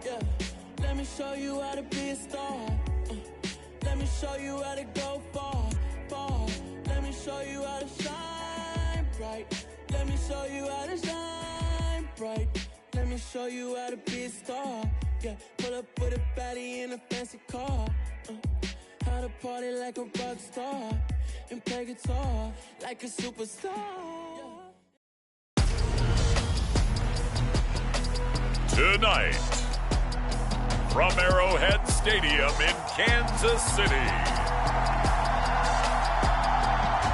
Yeah, let me show you how to be a star. Let me show you how to go far, far. Let me show you how to shine bright. Let me show you how to shine bright. Let me show you how to be a star. Yeah, pull up with a baddie in a fancy car. How to party like a rock star and play guitar like a superstar. Tonight, from Arrowhead Stadium in Kansas City,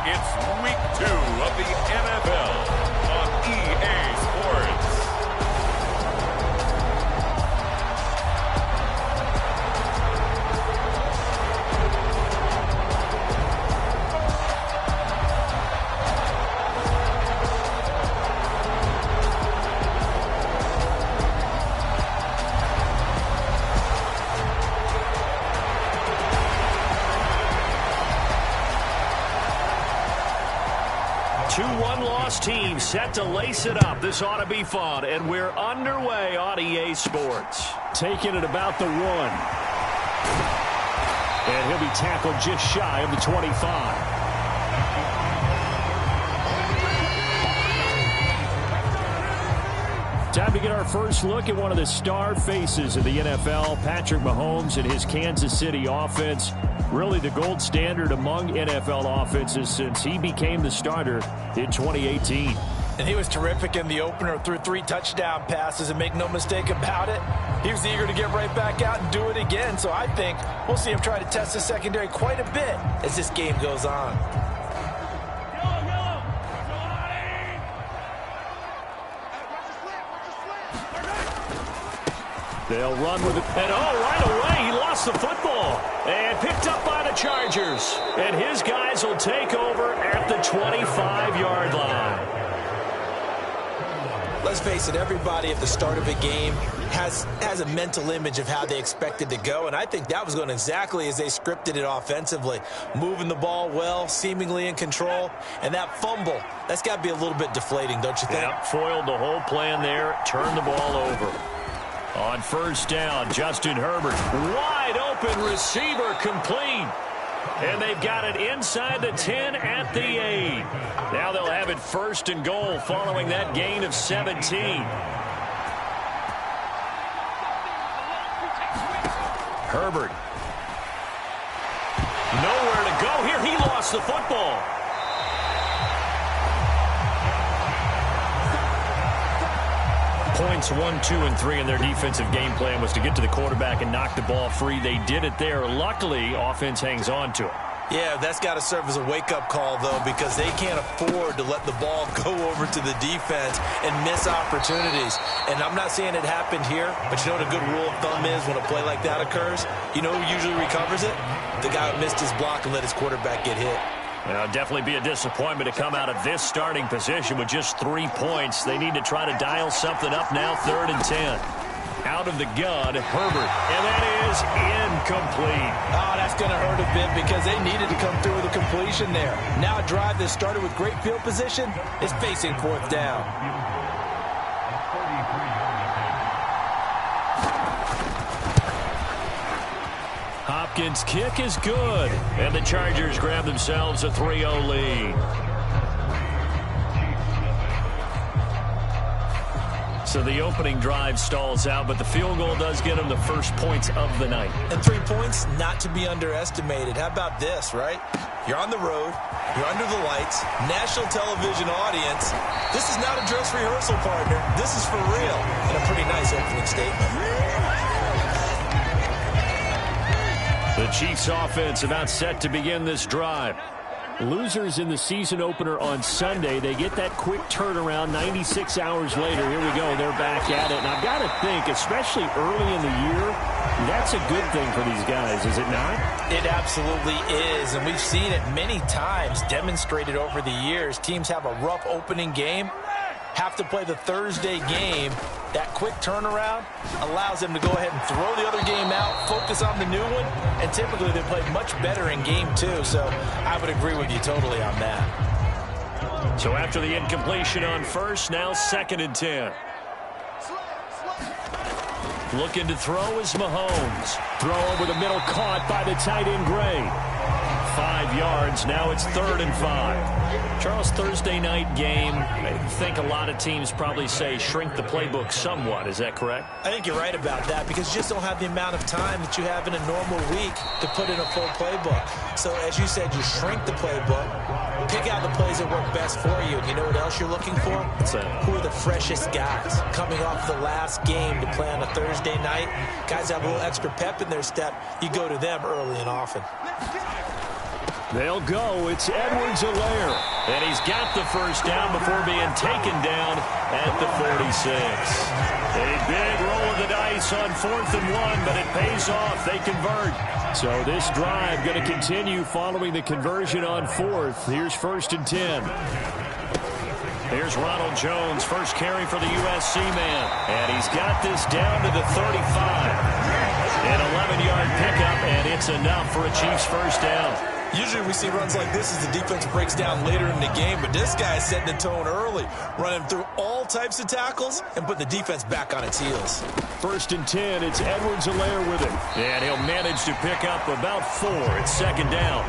it's Week 2 of the NFL on EA Sports. Two one-loss teams set to lace it up. This ought to be fun, and we're underway on EA Sports. Taking it about the 1. And he'll be tackled just shy of the 25. Time to get our first look at one of the star faces of the NFL, Patrick Mahomes and his Kansas City offense. Really the gold standard among NFL offenses since he became the starter in 2018. And he was terrific in the opener, threw 3 touchdown passes, and make no mistake about it, he was eager to get right back out and do it again. So I think we'll see him try to test the secondary quite a bit as this game goes on. They'll run with it. And right away, he lost the football. And picked up by the Chargers. And his guys will take over at the 25-yard line. Let's face it, everybody at the start of a game has a mental image of how they expect it to go, and I think that was going exactly as they scripted it offensively. Moving the ball well, seemingly in control, and that fumble, that's got to be a little bit deflating, don't you think? Yep, foiled the whole plan there, turned the ball over. On first down, Justin Herbert, wide open receiver, complete. And they've got it inside the 10 at the 8. Now they'll have it first and goal following that gain of 17. Herbert. Nowhere to go here. He lost the football. Points 1, 2, and 3 in their defensive game plan was to get to the quarterback and knock the ball free. They did it there. Luckily, offense hangs on to it. Yeah, that's got to serve as a wake-up call, though, because they can't afford to let the ball go over to the defense and miss opportunities. And I'm not saying it happened here, but you know what a good rule of thumb is when a play like that occurs? You know who usually recovers it? The guy who missed his block and let his quarterback get hit. It'll definitely be a disappointment to come out of this starting position with just 3 points. They need to try to dial something up now, 3rd and 10. Out of the gun, Herbert, and that is incomplete. Oh, that's going to hurt a bit because they needed to come through with a completion there. Now a drive that started with great field position is facing 4th down. Hopkins' kick is good, and the Chargers grab themselves a 3-0 lead. So the opening drive stalls out, but the field goal does get them the first points of the night. And 3 points, not to be underestimated. How about this, right? You're on the road, you're under the lights, national television audience. This is not a dress rehearsal, partner. This is for real. And a pretty nice opening statement. The Chiefs' offense about set to begin this drive. Losers in the season opener on Sunday. They get that quick turnaround 96 hours later. Here we go. They're back at it. And I've got to think, especially early in the year, that's a good thing for these guys, is it not? It absolutely is. And we've seen it many times demonstrated over the years. Teams have a rough opening game, have to play the Thursday game. That quick turnaround allows them to go ahead and throw the other game out, focus on the new one, and typically they play much better in game 2. So I would agree with you totally on that. So after the incompletion on first, now 2nd and 10. Looking to throw is Mahomes. Throw over the middle, caught by the tight end Gray. 5 yards. Now it's 3rd and 5. Charles, Thursday night game, I think a lot of teams probably say shrink the playbook somewhat. Is that correct? I think you're right about that because you just don't have the amount of time that you have in a normal week to put in a full playbook. So as you said, you shrink the playbook, pick out the plays that work best for you. And you know what else you're looking for? What's that? Who are the freshest guys coming off the last game to play on a Thursday night? Guys have a little extra pep in their step. You go to them early and often. They'll go. It's Edwards-Helaire. And he's got the first down before being taken down at the 46. A big roll of the dice on 4th and 1, but it pays off. They convert. So this drive going to continue following the conversion on 4th. Here's 1st and 10. Here's Ronald Jones, first carry for the USC man. And he's got this down to the 35. An 11-yard pickup, and it's enough for a Chiefs first down. Usually we see runs like this as the defense breaks down later in the game, but this guy is setting the tone early, running through all types of tackles and putting the defense back on its heels. 1st and 10, it's Edwards-Helaire with it. And he'll manage to pick up about 4. It's 2nd down.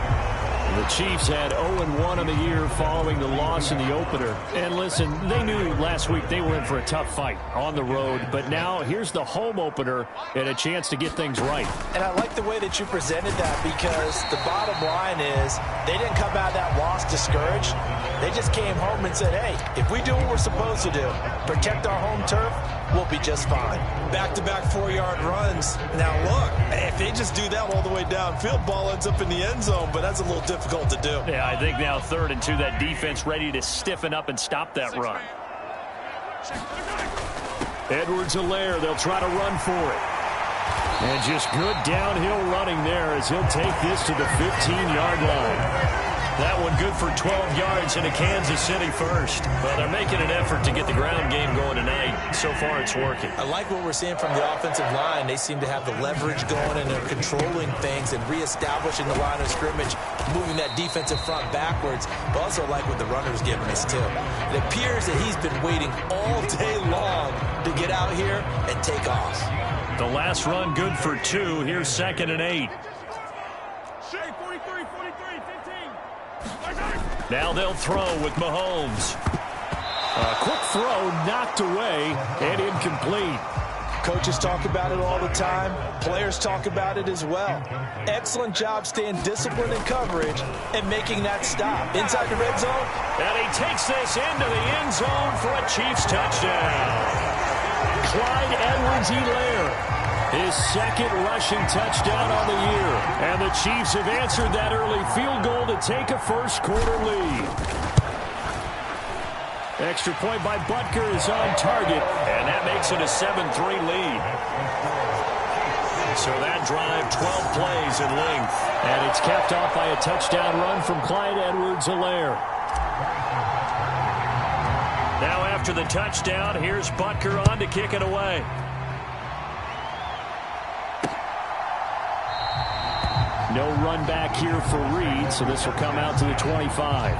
The Chiefs had 0-1 on the year following the loss in the opener. And listen, they knew last week they were in for a tough fight on the road. But now here's the home opener and a chance to get things right. And I like the way that you presented that because the bottom line is they didn't come out of that loss discouraged. They just came home and said, hey, if we do what we're supposed to do, protect our home turf, we'll be just fine. Back-to-back 4-yard runs. Now, look, if they just do that all the way downfield, ball ends up in the end zone, but that's a little difficult to do. Yeah, I think now 3rd and 2, that defense ready to stiffen up and stop that run. Edwards-Helaire, they'll try to run for it. And just good downhill running there as he'll take this to the 15-yard line. That one good for 12 yards into Kansas City first. Well, they're making an effort to get the ground game going tonight. So far, it's working. I like what we're seeing from the offensive line. They seem to have the leverage going, and they're controlling things and reestablishing the line of scrimmage, moving that defensive front backwards. But also like what the runner's giving us, too. It appears that he's been waiting all day long to get out here and take off. The last run good for 2. Here's 2nd and 8. Now they'll throw with Mahomes. A quick throw knocked away and incomplete. Coaches talk about it all the time. Players talk about it as well. Excellent job staying disciplined in coverage and making that stop. Inside the red zone. And he takes this into the end zone for a Chiefs touchdown. Clyde Edwards-Helaire. His 2nd rushing touchdown on the year. And the Chiefs have answered that early field goal to take a first-quarter lead. Extra point by Butker is on target, and that makes it a 7-3 lead. So that drive, 12 plays in length. And it's capped off by a touchdown run from Clyde Edwards-Helaire. Now after the touchdown, here's Butker on to kick it away. No run back here for Reed, so this will come out to the 25.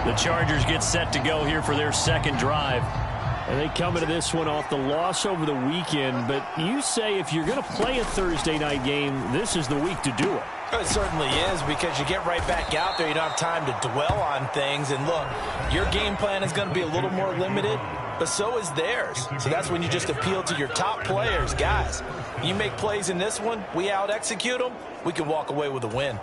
The Chargers get set to go here for their 2nd drive. And they come into this one off the loss over the weekend. But you say if you're going to play a Thursday night game, this is the week to do it. It certainly is because you get right back out there. You don't have time to dwell on things. And look, your game plan is going to be a little more limited, but so is theirs. So that's when you just appeal to your top players. Guys, you make plays in this one, we out-execute them, we can walk away with a win.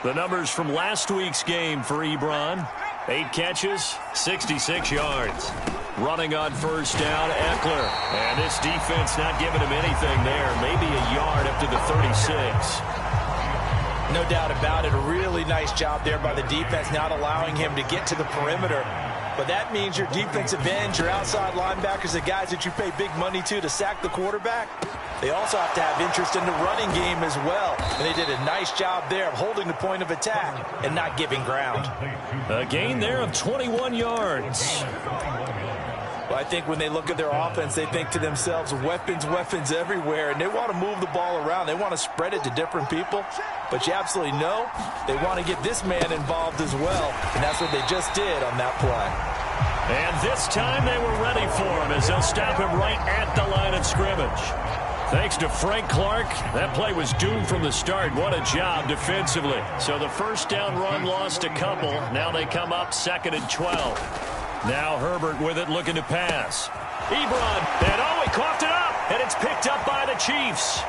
The numbers from last week's game for Ebron. 8 catches, 66 yards. Running on first down, Eckler. And this defense not giving him anything there. Maybe a yard up to the 36. No doubt about it. A really nice job there by the defense, not allowing him to get to the perimeter. But that means your defensive ends, your outside linebackers, the guys that you pay big money to sack the quarterback, they also have to have interest in the running game as well. And they did a nice job there of holding the point of attack and not giving ground. A gain there of 21 yards. Well, I think when they look at their offense, they think to themselves, weapons, weapons everywhere, and they want to move the ball around. They want to spread it to different people, but you absolutely know they want to get this man involved as well, and that's what they just did on that play. And this time they were ready for him as they'll stop him right at the line of scrimmage. Thanks to Frank Clark, that play was doomed from the start. What a job defensively. So the first down run lost a couple. Now they come up 2nd and 12. Now Herbert with it, looking to pass. Ebron, and he coughed it up, and it's picked up by the Chiefs.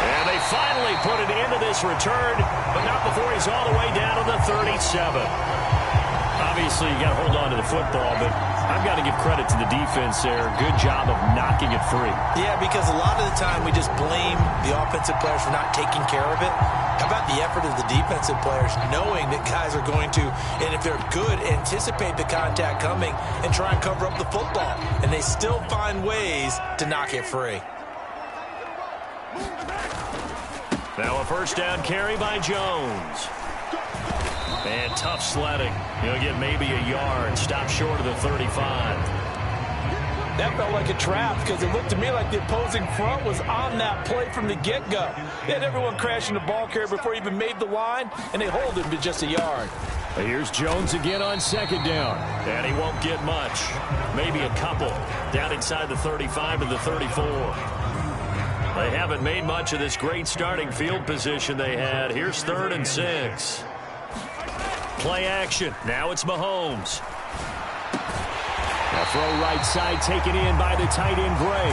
And they finally put an end to this return, but not before he's all the way down to the 37. Obviously, you got to hold on to the football, but I've got to give credit to the defense there. Good job of knocking it free. Yeah, because a lot of the time we just blame the offensive players for not taking care of it. How about the effort of the defensive players knowing that guys are going to, and if they're good, anticipate the contact coming and try and cover up the football. And they still find ways to knock it free. Now a first down carry by Jones. And tough sledding. He'll get maybe a yard. Stop short of the 35. That felt like a trap because it looked to me like the opposing front was on that play from the get-go. They had everyone crashing the ball carrier before he even made the line, and they hold him to just a yard. Here's Jones again on 2nd down. And he won't get much. Maybe a couple. Down inside the 35 to the 34. They haven't made much of this great starting field position they had. Here's 3rd and 6. Play action. Now it's Mahomes. A throw right side taken in by the tight end Gray.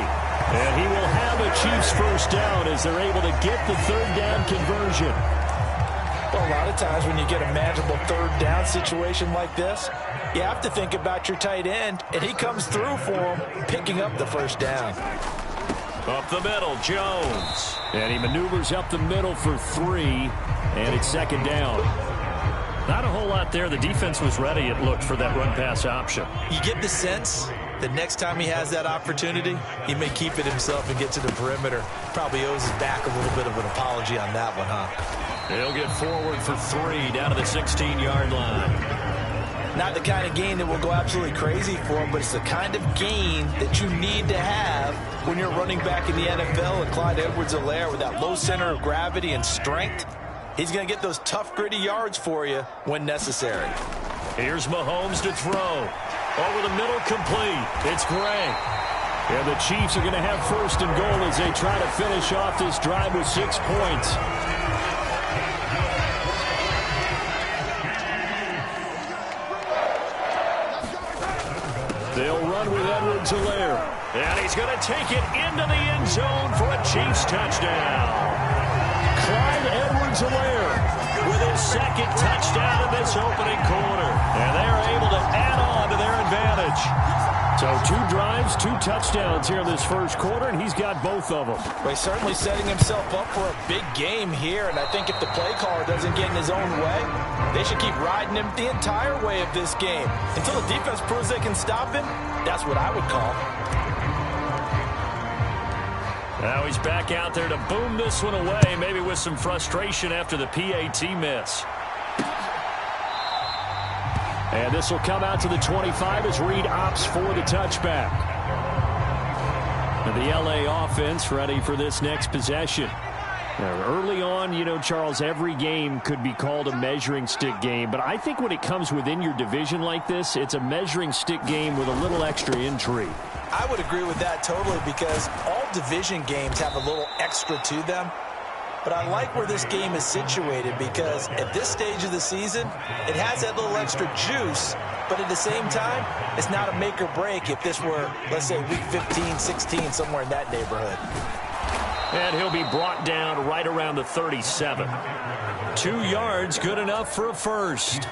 And he will have a Chiefs first down as they're able to get the 3rd down conversion. Well, a lot of times when you get a manageable 3rd down situation like this, you have to think about your tight end, and he comes through for him, picking up the first down. Up the middle, Jones. And he maneuvers up the middle for 3, and it's 2nd down. Not a whole lot there. The defense was ready, it looked, for that run-pass option. You get the sense that next time he has that opportunity, he may keep it himself and get to the perimeter. Probably owes his back a little bit of an apology on that one, huh? He'll get forward for 3 down to the 16-yard line. Not the kind of gain that will go absolutely crazy for him, but it's the kind of gain that you need to have when you're running back in the NFL. And Clyde Edwards-Helaire with that low center of gravity and strength, he's going to get those tough, gritty yards for you when necessary. Here's Mahomes to throw. Over the middle, complete. It's Gray. And the Chiefs are going to have 1st and goal as they try to finish off this drive with 6 points. They'll run with Edwards-Helaire. And he's going to take it into the end zone for a Chiefs touchdown. Clyde Edwards-Helaire with his 2nd touchdown in this opening quarter. And they're able to add on to their advantage. So 2 drives, 2 touchdowns here in this first quarter, and he's got both of them. Well, he's certainly setting himself up for a big game here, and I think if the play caller doesn't get in his own way, they should keep riding him the entire way of this game. Until the defense proves they can stop him, that's what I would call. Now he's back out there to boom this one away, maybe with some frustration after the PAT miss. And this will come out to the 25 as Reed opts for the touchback. And the LA offense ready for this next possession. Now, early on, you know, Charles, every game could be called a measuring stick game. But I think when it comes within your division like this, it's a measuring stick game with a little extra intrigue. I would agree with that totally because all division games have a little extra to them. But I like where this game is situated because at this stage of the season, it has that little extra juice. But at the same time, it's not a make or break if this were, let's say, week 15, 16, somewhere in that neighborhood. And he'll be brought down right around the 37. 2 yards, good enough for a first.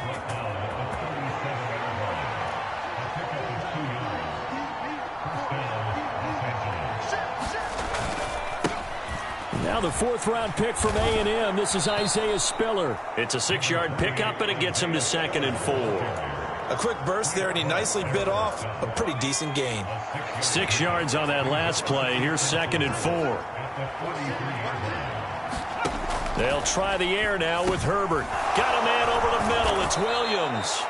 Now the 4th-round pick from A&M. This is Isaiah Spiller. It's a 6-yard pickup, and it gets him to 2nd and 4. A quick burst there, and he nicely bit off a pretty decent gain. 6 yards on that last play. Here's 2nd and 4. They'll try the air now with Herbert. Got a man over the middle. It's Williams.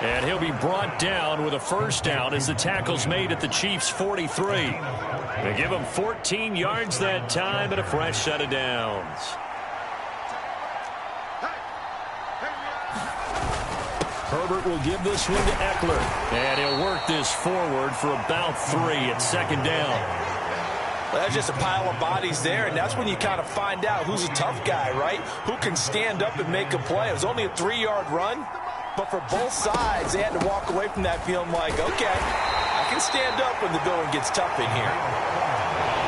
And he'll be brought down with a first down as the tackle's made at the Chiefs' 43. They give him 14 yards that time and a fresh set of downs. Herbert will give this one to Eckler. And he'll work this forward for about 3 at second down. Well, that's just a pile of bodies there, and that's when you kind of find out who's a tough guy, right? Who can stand up and make a play. It was only a 3-yard run, but for both sides, they had to walk away from that feeling like, okay, I can stand up when the going gets tough in here.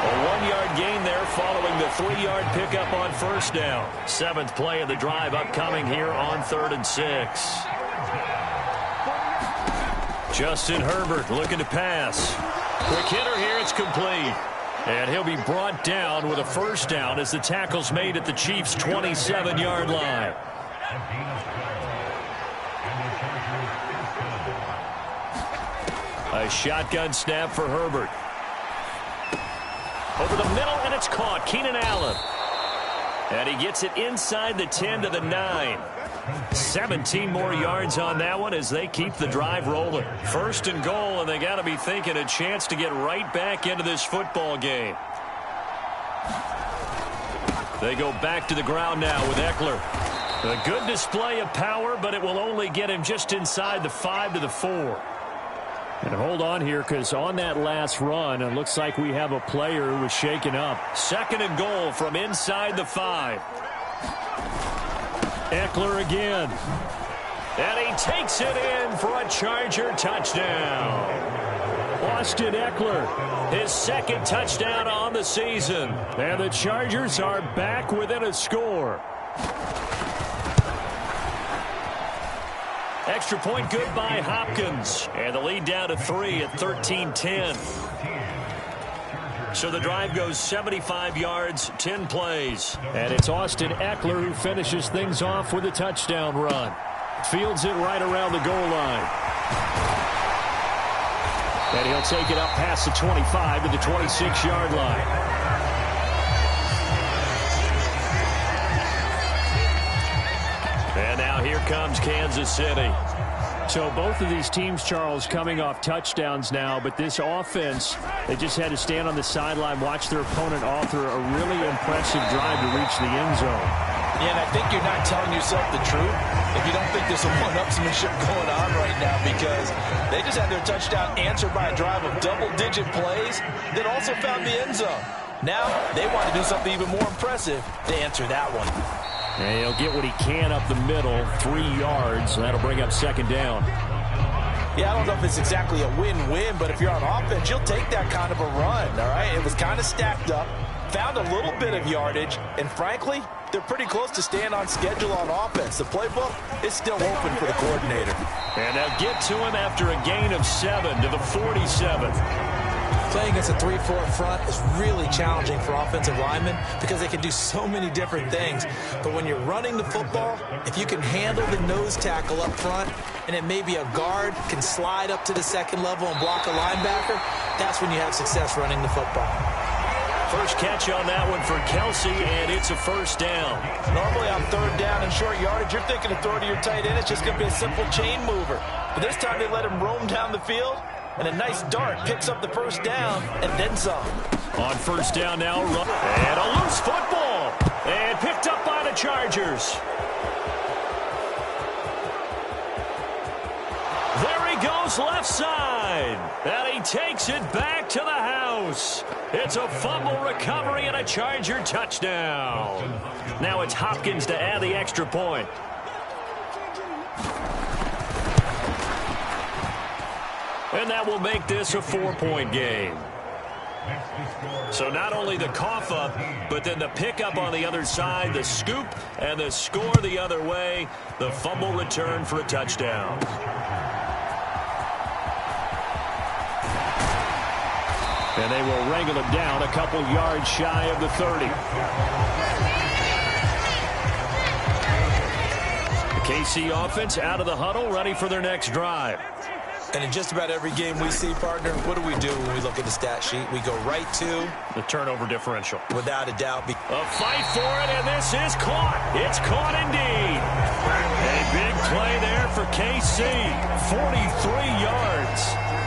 A 1-yard gain there following the 3-yard pickup on first down. 7th play of the drive upcoming here on 3rd and 6. Justin Herbert looking to pass. Quick hitter here, it's complete. And he'll be brought down with a first down as the tackle's made at the Chiefs' 27-yard line. A shotgun snap for Herbert. Over the middle, and it's caught. Keenan Allen. And he gets it inside the 10 to the 9. 17 more yards on that one as they keep the drive rolling. 1st and goal, and they got to be thinking a chance to get right back into this football game. They go back to the ground now with Eckler. A good display of power, but it will only get him just inside the 5 to the 4. And hold on here, because on that last run, it looks like we have a player who was shaken up. 2nd and goal from inside the 5. Eckler again. And he takes it in for a Charger touchdown. Austin Eckler, his 2nd touchdown on the season. And the Chargers are back within a score. Extra point good by Hopkins. And the lead down to 3 at 13-10. So the drive goes 75 yards, 10 plays. And it's Austin Eckler who finishes things off with a touchdown run. Fields it right around the goal line. And he'll take it up past the 25 to the 26-yard line. And now here comes Kansas City. So both of these teams, Charles, coming off touchdowns now, but this offense, they just had to stand on the sideline, watch their opponent author a really impressive drive to reach the end zone. Yeah, and I think you're not telling yourself the truth if you don't think there's a one-upsmanship going on right now, because they just had their touchdown answered by a drive of double-digit plays that also found the end zone. Now they want to do something even more impressive to answer that one. And he'll get what he can up the middle, 3 yards. That'll bring up 2nd down. Yeah, I don't know if it's exactly a win-win, but if you're on offense, you'll take that kind of a run, all right? It was kind of stacked up, found a little bit of yardage, and frankly, they're pretty close to staying on schedule on offense. The playbook is still open for the coordinator. And they'll get to him after a gain of 7 to the 47th. Playing against a 3-4 front is really challenging for offensive linemen because they can do so many different things. But when you're running the football, if you can handle the nose tackle up front, and it may be a guard can slide up to the 2nd level and block a linebacker, that's when you have success running the football. First catch on that one for Kelsey, and it's a first down. Normally on 3rd down and short yardage, you're thinking of throwing to your tight end. It's just going to be a simple chain mover. But this time they let him roam down the field, and a nice dart picks up the first down and then some. On first down now, and a loose football, and picked up by the Chargers. There he goes left side, and he takes it back to the house. It's a fumble recovery and a Charger touchdown. Now it's Hopkins to add the extra point. And that will make this a 4-point game. So not only the cough up, but then the pickup on the other side, the scoop, and the score the other way, the fumble return for a touchdown. And they will wrangle him down a couple yards shy of the 30. The KC offense out of the huddle, ready for their next drive. And in just about every game we see, partner, what do we do when we look at the stat sheet? We go right to the turnover differential. Without a doubt. A fight for it, and this is caught. It's caught indeed. A big play there for KC. 43 yards.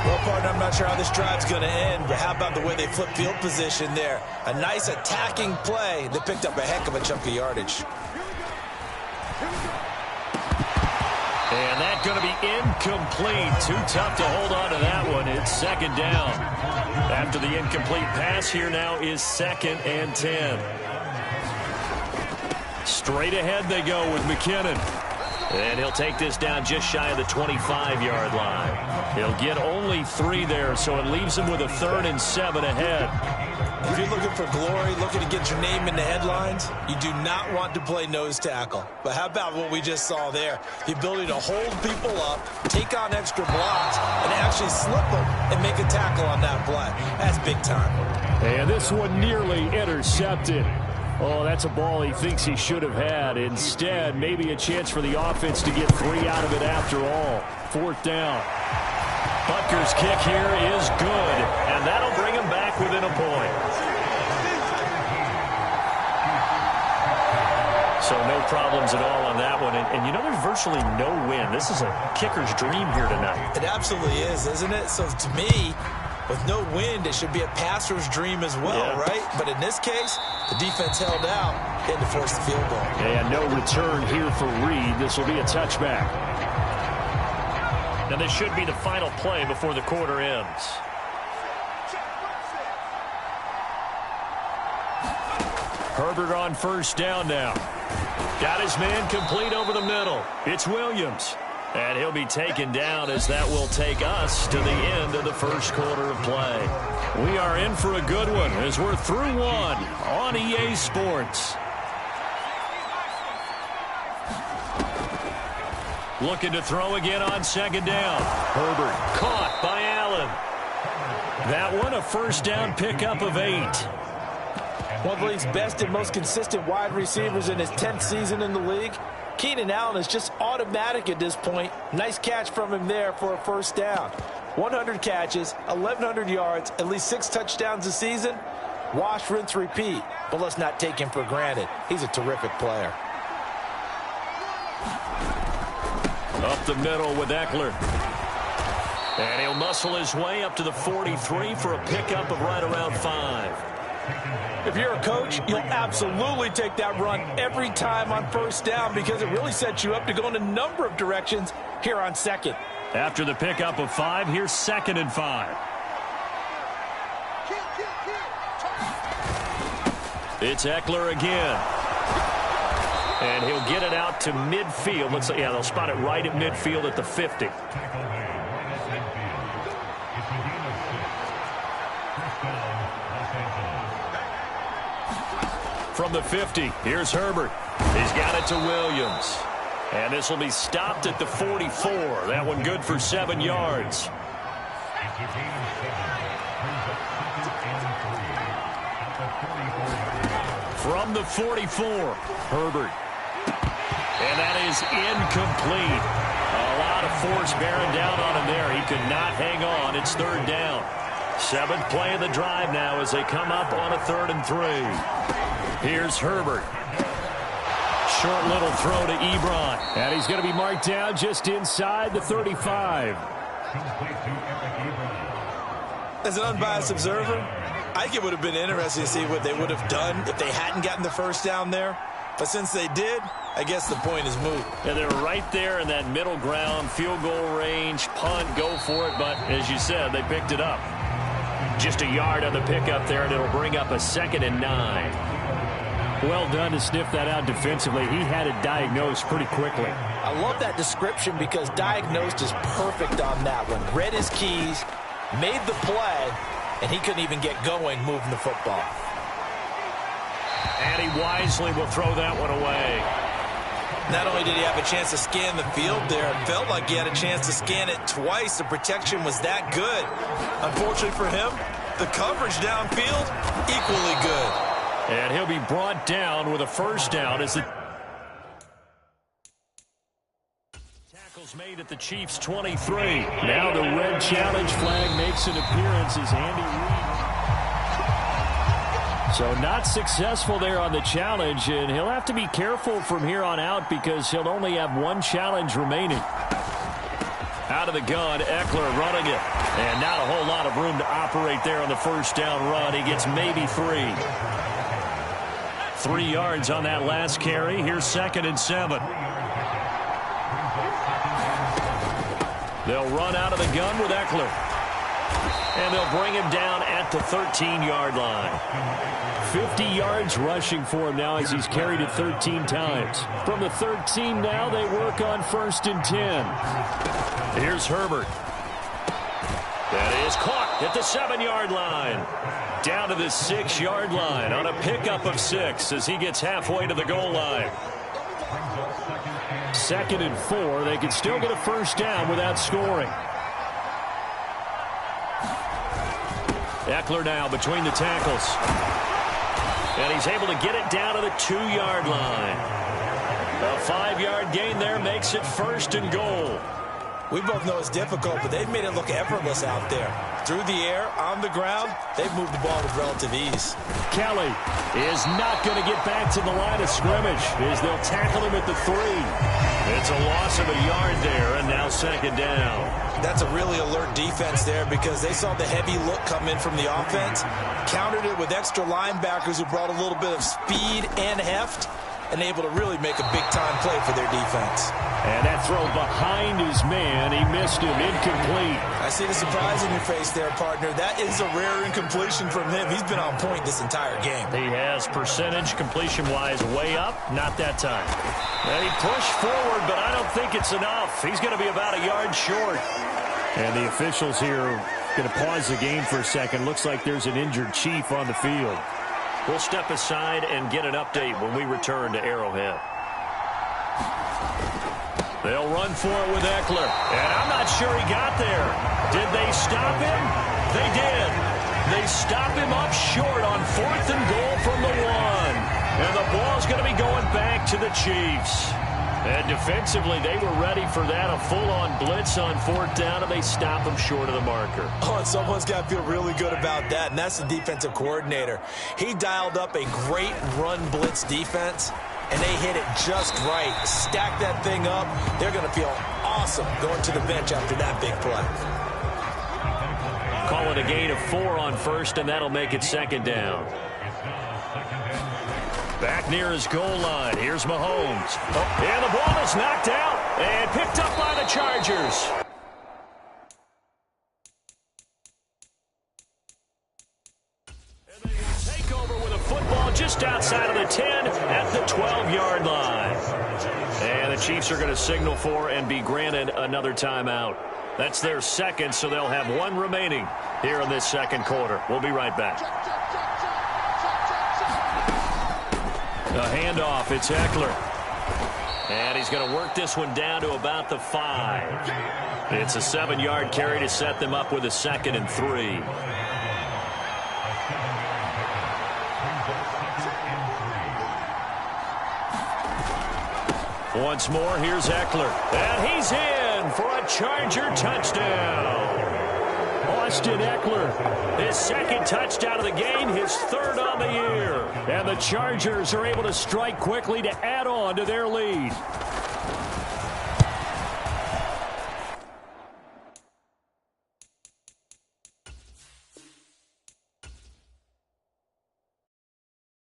Well, partner, I'm not sure how this drive's going to end, but how about the way they flip field position there? A nice attacking play. They picked up a heck of a chunk of yardage. And that's going to be incomplete. Too tough to hold on to that one. It's second down. After the incomplete pass, here now is 2nd and 10. Straight ahead they go with McKinnon. And he'll take this down just shy of the 25-yard line. He'll get only 3 there, so it leaves him with a 3rd and 7 ahead. If you're looking for glory, looking to get your name in the headlines, you do not want to play nose tackle. But how about what we just saw there? The ability to hold people up, take on extra blocks, and actually slip them and make a tackle on that play. That's big time. And this one nearly intercepted. Oh, that's a ball he thinks he should have had. Instead, maybe a chance for the offense to get 3 out of it after all. 4th down. Butker's kick here is good, and that'll bring him back within a point. So no problems at all on that one. And you know, there's virtually no wind. This is a kicker's dream here tonight. It absolutely is, isn't it? So to me, with no wind, it should be a passer's dream as well, right? But in this case, the defense held out and to force the field goal. And no return here for Reed. This will be a touchback. Now this should be the final play before the quarter ends. Herbert on 1st down now. Got his man complete over the middle. It's Williams. And he'll be taken down as that will take us to the end of the 1st quarter of play. We are in for a good one as we're through one on EA Sports. Looking to throw again on 2nd down. Herbert caught by Allen. That one a 1st down pickup of 8. One of the league's best and most consistent wide receivers in his 10th season in the league. Keenan Allen is just automatic at this point. Nice catch from him there for a 1st down. 100 catches, 1,100 yards, at least 6 touchdowns a season. Wash, rinse, repeat. But let's not take him for granted. He's a terrific player. Up the middle with Eckler. And he'll muscle his way up to the 43 for a pickup of right around 5. If you're a coach, you'll absolutely take that run every time on 1st down because it really sets you up to go in a number of directions here on 2nd. After the pickup of 5, here's 2nd and 5. It's Eckler again. And he'll get it out to midfield. Let's say, yeah, they'll spot it right at midfield at the 50. From the 50, here's Herbert. He's got it to Williams. And this will be stopped at the 44. That one good for 7 yards. From the 44, Herbert. And that is incomplete. A lot of force bearing down on him there. He could not hang on. It's 3rd down. 7th play of the drive now as they come up on a 3rd and 3. Here's Herbert. Short little throw to Ebron. And he's going to be marked down just inside the 35. As an unbiased observer, I think it would have been interesting to see what they would have done if they hadn't gotten the 1st down there. But since they did, I guess the point is moot. Yeah, they're right there in that middle ground, field goal range, punt, go for it. But as you said, they picked it up. Just a yard on the pickup there, and it'll bring up a 2nd and 9. Well done to sniff that out defensively. He had it diagnosed pretty quickly. I love that description because diagnosed is perfect on that one. Read his keys, made the play, and he couldn't even get going moving the football. And he wisely will throw that one away. Not only did he have a chance to scan the field there, it felt like he had a chance to scan it twice. The protection was that good. Unfortunately for him, the coverage downfield, equally good. And he'll be brought down with a 1st down as the tackle's made at the Chiefs' 23. Now the red challenge flag makes an appearance as Andy Reid. So not successful there on the challenge, and he'll have to be careful from here on out because he'll only have one challenge remaining. Out of the gun, Eckler running it. And not a whole lot of room to operate there on the first down run. He gets maybe 3. 3 yards on that last carry. Here's 2nd and 7. They'll run out of the gun with Eckler. And they'll bring him down at the 13-yard line. 50 yards rushing for him now as he's carried it 13 times. From the 13 now, they work on 1st and 10. Here's Herbert. That is caught at the 7-yard line. Down to the 6-yard line on a pickup of 6 as he gets halfway to the goal line. 2nd and 4. They can still get a first down without scoring. Eckler now between the tackles. And he's able to get it down to the 2-yard line. A 5-yard gain there makes it 1st and goal. We both know it's difficult, but they've made it look effortless out there. Through the air, on the ground, they've moved the ball with relative ease. Kelly is not going to get back to the line of scrimmage as they'll tackle him at the 3. It's a loss of a yard there, and now 2nd down. That's a really alert defense there because they saw the heavy look come in from the offense, countered it with extra linebackers who brought a little bit of speed and heft, and able to really make a big-time play for their defense. And that throw behind his man, he missed him, incomplete. I see the surprise in your face there, partner. That is a rare incompletion from him. He's been on point this entire game. He has percentage completion-wise way up, not that time. And he pushed forward, but I don't think it's enough. He's going to be about a yard short. And the officials here are going to pause the game for a second. Looks like there's an injured Chief on the field. We'll step aside and get an update when we return to Arrowhead. They'll run for it with Eckler. And I'm not sure he got there. Did they stop him? They did. They stop him up short on 4th and goal from the 1. And the ball's going to be going back to the Chiefs. And defensively, they were ready for that. A full-on blitz on 4th down, and they stop him short of the marker. Oh, and someone's got to feel really good about that, and that's the defensive coordinator. He dialed up a great run blitz defense, and they hit it just right. Stack that thing up. They're going to feel awesome going to the bench after that big play. Call it a gain of 4 on 1st, and that'll make it 2nd down. Back near his goal line. Here's Mahomes. And the ball is knocked out and picked up by the Chargers. And they will take over with a football just outside of the 10 at the 12-yard line. And the Chiefs are going to signal for and be granted another timeout. That's their 2nd, so they'll have 1 remaining here in this 2nd quarter. We'll be right back. The handoff, it's Eckler. And he's going to work this one down to about the 5. It's a 7-yard carry to set them up with a 2nd and 3. Once more, here's Eckler. And he's in for a Charger touchdown. Austin Eckler, his 2nd touchdown of the game, his 3rd on the year. And the Chargers are able to strike quickly to add on to their lead.